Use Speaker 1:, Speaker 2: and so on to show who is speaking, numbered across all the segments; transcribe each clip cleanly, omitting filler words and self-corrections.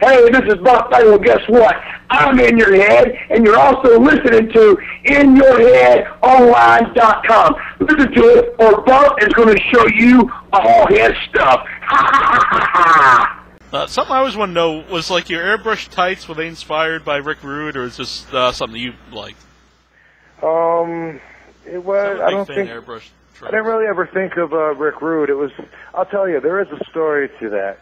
Speaker 1: Hey, this is Buck. Well, guess what? I'm in your head, and you're also listening to InYourHeadOnline.com. Listen to it, or Buck is going to show you all his stuff.
Speaker 2: Something I always want to know was, like, your airbrush tights, were they inspired by Rick Rude, or is this something you liked?
Speaker 3: It was, I don't think, I didn't really ever think of Rick Rude. It was, I'll tell you, there is a story to that.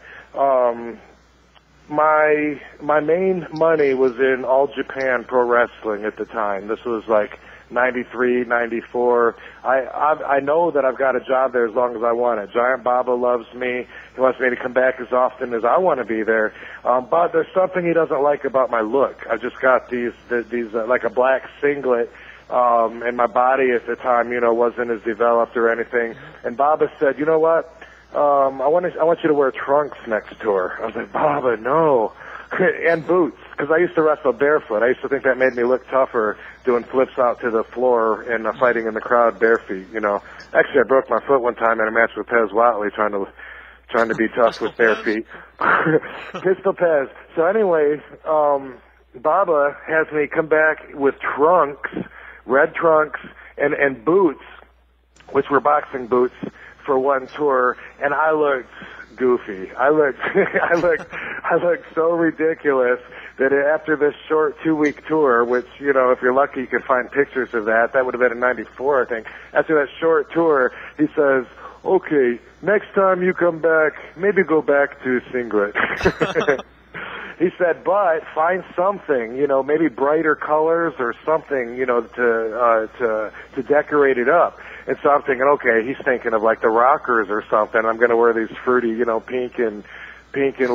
Speaker 3: My main money was in All Japan Pro Wrestling at the time. This was like 93, 94. I know that I've got a job there as long as I want it. Giant Baba loves me. He wants me to come back as often as I want to be there. But there's something he doesn't like about my look. I've just got these like a black singlet. And my body at the time, wasn't as developed or anything. And Baba said, you know what? I want you to wear trunks next tour. I was like, Baba, no. And boots, because I used to wrestle barefoot. I used to think that made me look tougher doing flips out to the floor and fighting in the crowd bare feet, Actually, I broke my foot one time in a match with Pez Watley trying to be tough with bare feet. Pistol Pez. So anyway, Baba has me come back with trunks, red trunks, and boots, which were boxing boots, for one tour, and I looked goofy. I looked so ridiculous that after this short 2-week tour, which, if you're lucky you can find pictures of that would have been in 94, I think. After that short tour, he says, okay, next time you come back, maybe go back to singlet. He said, but find something, maybe brighter colors or something, to decorate it up. And so I'm thinking, okay, he's thinking of like the Rockers or something. I'm going to wear these fruity, pink and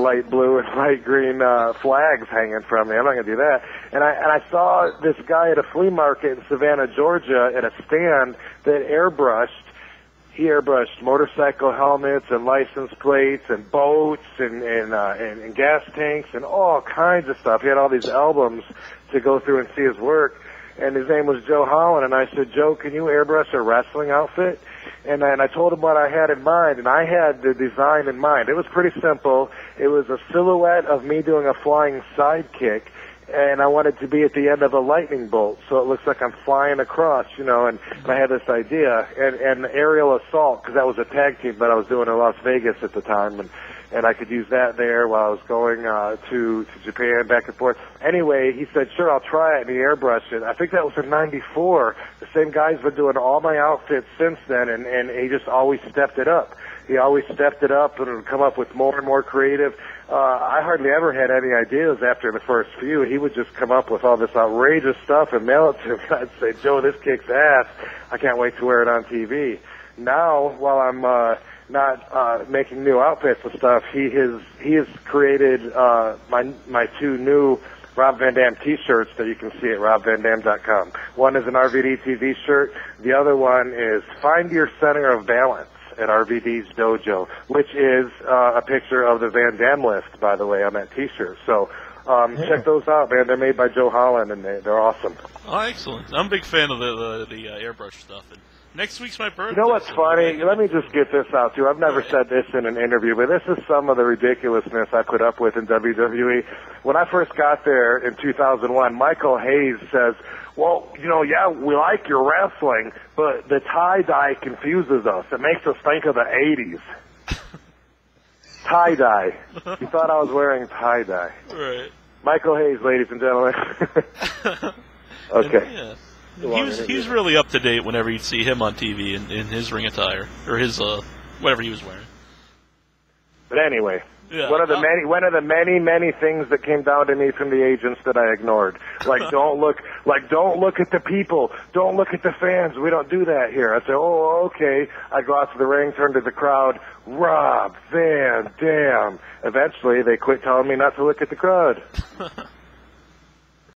Speaker 3: light blue and light green flags hanging from me. I'm not going to do that. And I saw this guy at a flea market in Savannah, Georgia, at a stand that He airbrushed motorcycle helmets and license plates and boats and gas tanks and all kinds of stuff. He had all these albums to go through and see his work. And his name was Joe Holland. And I said, Joe, can you airbrush a wrestling outfit? And I told him what I had in mind, and I had the design in mind. It was pretty simple. It was a silhouette of me doing a flying sidekick, and I wanted to be at the end of a lightning bolt, so it looks like I'm flying across, and I had this idea, and aerial assault, because that was a tag team that I was doing in Las Vegas at the time, and I could use that there while I was going to Japan, back and forth. Anyway, he said, sure, I'll try it, and he airbrushed it. I think that was in 94. The same guy's been doing all my outfits since then, and he just always stepped it up. He always stepped it up and would come up with more and more creative. I hardly ever had any ideas after the first few. He would just come up with all this outrageous stuff and mail it to me. I'd say, Joe, this kicks ass. I can't wait to wear it on TV. Now, while I'm not making new outfits and stuff, he has created my two new Rob Van Dam T-shirts that you can see at robvandam.com. One is an RVD TV shirt. The other one is Find Your Center of Balance at RVD's Dojo, which is a picture of the Van Dam list, by the way, on that T-shirt. So check those out, man. They're made by Joe Holland, and they're awesome.
Speaker 2: Oh, excellent. I'm a big fan of the airbrush stuff. And next week's my birthday.
Speaker 3: You know what's funny? Let me just get this out, too. I've never said this in an interview, but this is some of the ridiculousness I put up with in WWE. When I first got there in 2001, Michael Hayes says, well, yeah, we like your wrestling, but the tie-dye confuses us. It makes us think of the 80s. Tie-dye. He thought I was wearing tie-dye.
Speaker 2: Right.
Speaker 3: Michael Hayes, ladies and gentlemen. Okay.
Speaker 2: Yeah. He was really up to date whenever you'd see him on TV in his ring attire, or his, whatever he was wearing.
Speaker 3: But anyway.
Speaker 2: Yeah.
Speaker 3: One of the many things that came down to me from the agents that I ignored. Don't look at the people. Don't look at the fans. We don't do that here. I say, oh, okay. I go out to the ring, turn to the crowd. Rob Van Dam. Eventually, they quit telling me not to look at the crowd.